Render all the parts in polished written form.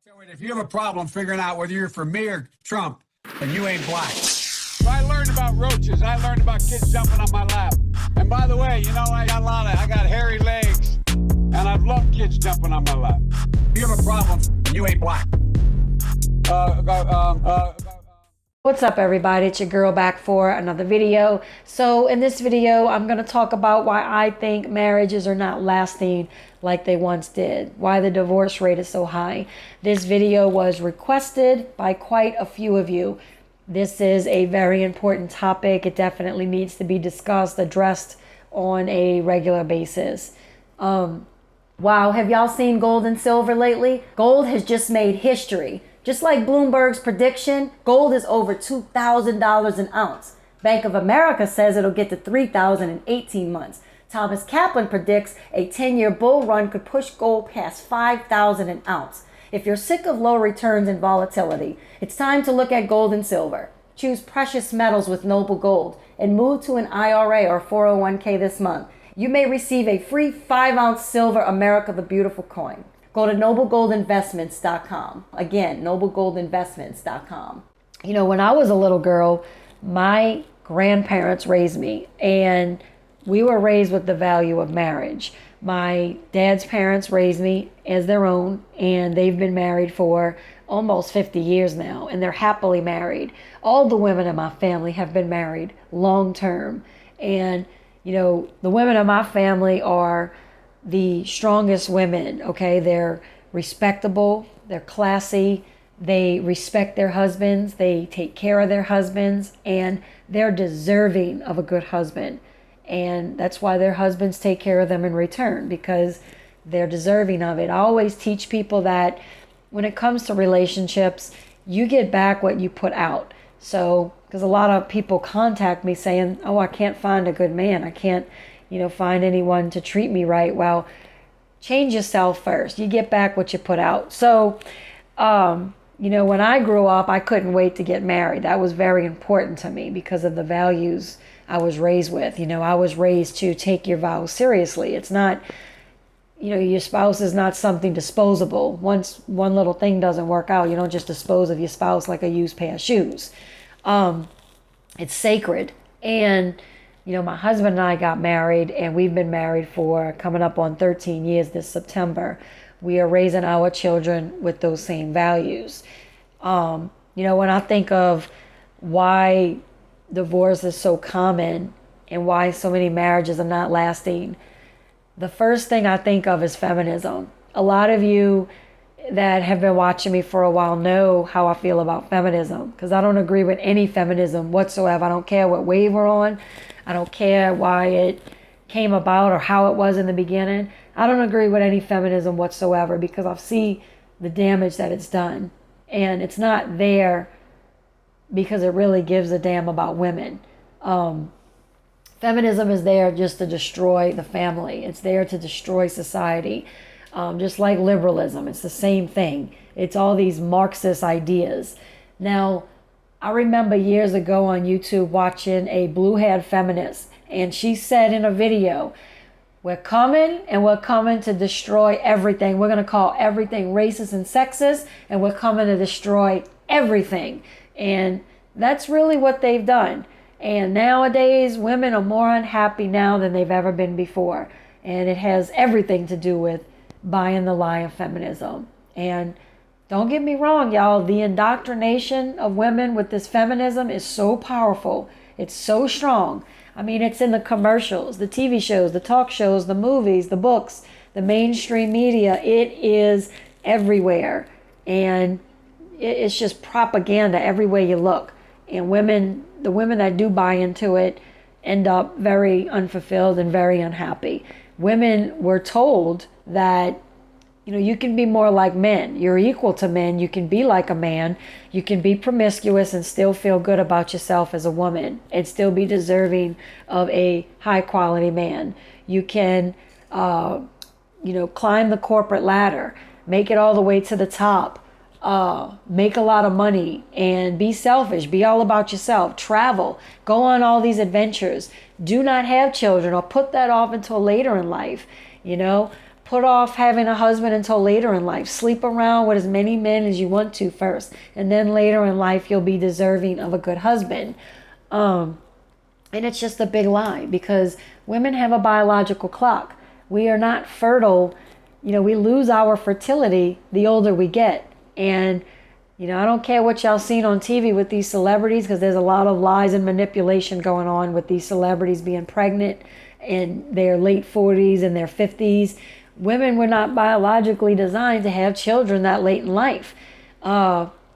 If you have a problem figuring out whether you're for me or Trump, then you ain't black. So I learned about roaches. I learned about kids jumping on my lap. And by the way, you know, I got hairy legs, and I've loved kids jumping on my lap. If you have a problem, then you ain't black. What's up, everybody? It's your girl back for another video. So in this video, I'm going to talk about why I think marriages are not lasting like they once did, why the divorce rate is so high. This video was requested by quite a few of you. This is a very important topic. It definitely needs to be discussed, addressed on a regular basis. Wow, have y'all seen gold and silver lately? Gold has just made history. Just like Bloomberg's prediction, gold is over $2,000 an ounce. Bank of America says it'll get to $3,000 in 18 months. Thomas Kaplan predicts a 10-year bull run could push gold past $5,000 an ounce. If you're sick of low returns and volatility, it's time to look at gold and silver. Choose precious metals with Noble Gold and move to an IRA or 401k this month. You may receive a free 5-ounce silver America the Beautiful coin. Go to noblegoldinvestments.com. Again, noblegoldinvestments.com. You know, when I was a little girl, my grandparents raised me, and we were raised with the value of marriage. My dad's parents raised me as their own, and they've been married for almost 50 years now, and they're happily married. All the women in my family have been married long term. And, you know, the women in my family are the strongest women, okay? They're respectable, they're classy, they respect their husbands, they take care of their husbands, and they're deserving of a good husband. And that's why their husbands take care of them in return, because they're deserving of it. I always teach people that when it comes to relationships, you get back what you put out. So, because a lot of people contact me saying, oh, I can't find a good man. I can't, find anyone to treat me right. Well, change yourself first. You get back what you put out. So, when I grew up, I couldn't wait to get married. That was very important to me because of the values I was raised with. I was raised to take your vows seriously. It's not, your spouse is not something disposable. Once one little thing doesn't work out, you don't just dispose of your spouse like a used pair of shoes. It's sacred. And, my husband and I got married, and we've been married for coming up on 13 years this September. We are raising our children with those same values. When I think of why divorce is so common and why so many marriages are not lasting, the first thing I think of is feminism. A lot of you that have been watching me for a while know how I feel about feminism, because I don't agree with any feminism whatsoever. I don't care what wave we're on. I don't care why it came about or how it was in the beginning. I don't agree with any feminism whatsoever because I see the damage that it's done. And it's not there because it really gives a damn about women. Feminism is there just to destroy the family. It's there to destroy society. Just like liberalism, it's the same thing. It's all these Marxist ideas. Now, I remember years ago on YouTube watching a blue-haired feminist, and she said in a video, we're coming to destroy everything. We're going to call everything racist and sexist, and we're coming to destroy everything. And that's really what they've done. And nowadays, women are more unhappy now than they've ever been before. And it has everything to do with buying the lie of feminism. And don't get me wrong, y'all, the indoctrination of women with this feminism is so powerful. It's so strong. I mean, it's in the commercials, the TV shows, the talk shows, the movies, the books, the mainstream media. It is everywhere. And it's just propaganda everywhere you look. And the women that do buy into it end up very unfulfilled and very unhappy. Women were told that, you can be more like men. You're equal to men. You can be like a man. You can be promiscuous and still feel good about yourself as a woman and still be deserving of a high quality man. You can, climb the corporate ladder, make it all the way to the top, make a lot of money and be selfish, be all about yourself, travel, go on all these adventures, do not have children or put that off until later in life, Put off having a husband until later in life. Sleep around with as many men as you want to first. And then later in life, you'll be deserving of a good husband. And it's just a big lie, because women have a biological clock. We are not fertile. You know, we lose our fertility the older we get. And, you know, I don't care what y'all seen on TV with these celebrities, because there's a lot of lies and manipulation going on with these celebrities being pregnant in their late 40s and their 50s. Women were not biologically designed to have children that late in life.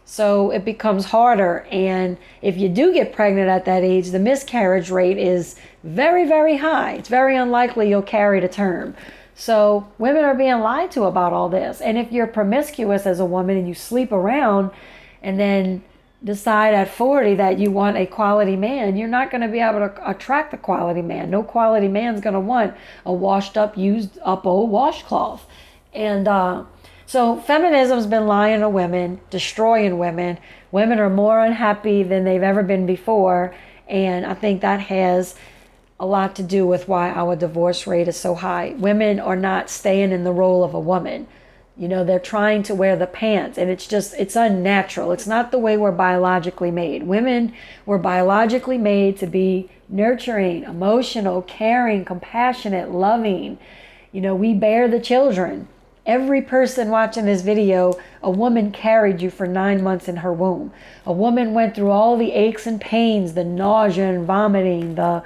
So it becomes harder. And if you do get pregnant at that age, the miscarriage rate is very, very high. It's very unlikely you'll carry to term. So women are being lied to about all this. And if you're promiscuous as a woman and you sleep around and then decide at 40 that you want a quality man, you're not going to be able to attract a quality man. No quality man's going to want a washed up, used up old washcloth. And so feminism's been lying to women, destroying women. Women are more unhappy than they've ever been before. And I think that has a lot to do with why our divorce rate is so high. Women are not staying in the role of a woman. You know, they're trying to wear the pants, and it's unnatural. It's not the way we're biologically made. Women were biologically made to be nurturing, emotional, caring, compassionate, loving. You know, we bear the children. Every person watching this video, a woman carried you for 9 months in her womb. A woman went through all the aches and pains, the nausea and vomiting, the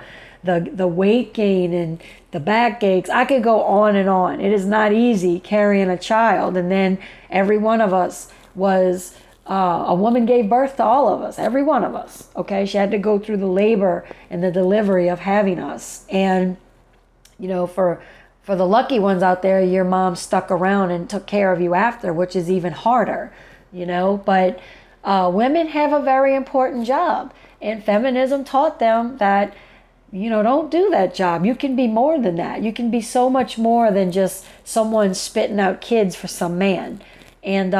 weight gain and the back aches. I could go on and on. It is not easy carrying a child. And then every one of us was, a woman gave birth to all of us, every one of us. Okay, she had to go through the labor and the delivery of having us. And, you know, for the lucky ones out there, your mom stuck around and took care of you after, which is even harder, you know. But women have a very important job. And feminism taught them that, you know, don't do that job. You can be more than that. You can be so much more than just someone spitting out kids for some man. And,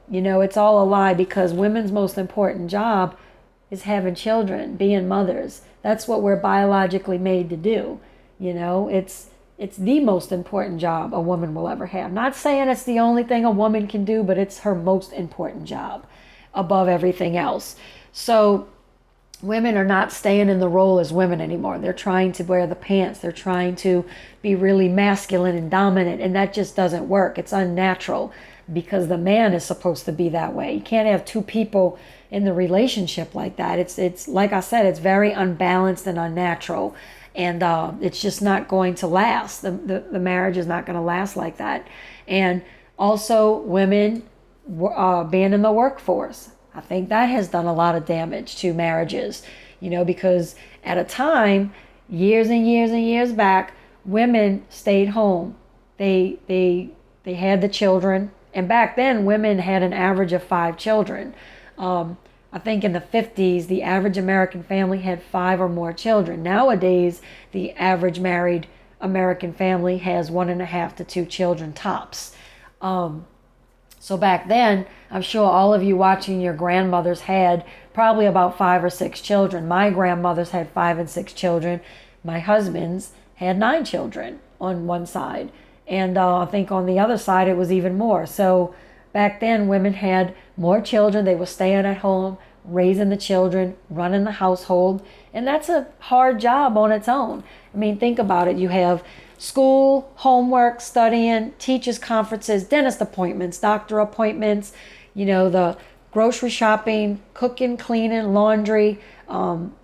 you know, it's all a lie, because women's most important job is having children, being mothers. That's what we're biologically made to do. You know, it's the most important job a woman will ever have. Not saying it's the only thing a woman can do, but it's her most important job above everything else. So women are not staying in the role as women anymore. They're trying to wear the pants. They're trying to be really masculine and dominant, and that just doesn't work. It's unnatural, because the man is supposed to be that way. You can't have two people in the relationship like that. It's like I said, it's very unbalanced and unnatural, and it's just not going to last. The marriage is not going to last like that. And also, women being in the workforce, I think that has done a lot of damage to marriages, you know, because at a time, years and years and years back, women stayed home. They had the children. And back then, women had an average of 5 children. I think in the 50s, the average American family had 5 or more children. Nowadays, the average married American family has 1.5 to 2 children tops. So back then, I'm sure all of you watching, your grandmothers had probably about 5 or 6 children. My grandmothers had 5 and 6 children. My husband's had 9 children on one side. And I think on the other side, it was even more. So back then, women had more children. They were staying at home, raising the children, running the household. And that's a hard job on its own. I mean, think about it. You have school, homework, studying, teachers' conferences, dentist appointments, doctor appointments, you know, the grocery shopping, cooking, cleaning, laundry,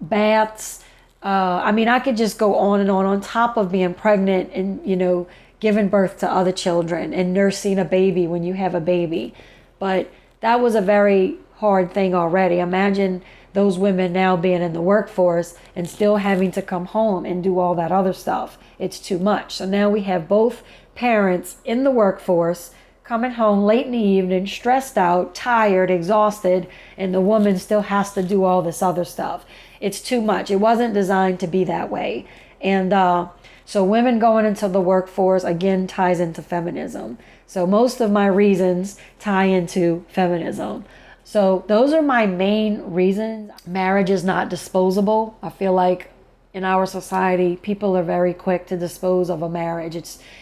baths. I mean, I could just go on and on top of being pregnant and, you know, giving birth to other children and nursing a baby when you have a baby. But that was a very hard thing already. Imagine those women now being in the workforce and still having to come home and do all that other stuff. It's too much. So now we have both parents in the workforce coming home late in the evening, stressed out, tired, exhausted, and the woman still has to do all this other stuff. It's too much. It wasn't designed to be that way. And so women going into the workforce, again, ties into feminism. So most of my reasons tie into feminism. So those are my main reasons. Marriage is not disposable. I feel like in our society, people are very quick to dispose of a marriage.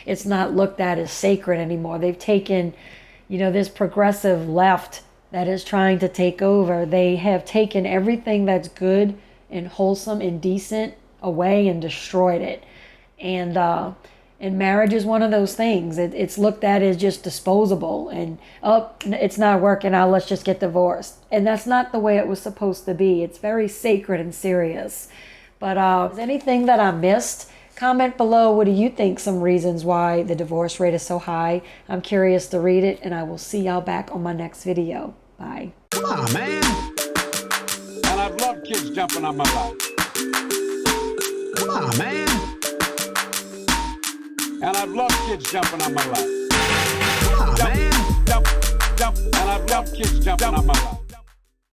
It's not looked at as sacred anymore. They've taken, this progressive left that is trying to take over. They have taken everything that's good and wholesome and decent away and destroyed it. And marriage is one of those things. It's looked at as just disposable, and it's not working out, let's just get divorced. And that's not the way it was supposed to be. It's very sacred and serious. But is anything that I missed? Comment below, what do you think some reasons why the divorce rate is so high? I'm curious to read it, and I will see y'all back on my next video. Bye. Come on, man. And I've loved kids jumping on my lap. Come on, man. And I've loved kids jumping on my lap. Come on, man. Jump. And I've loved kids jumping on my lap.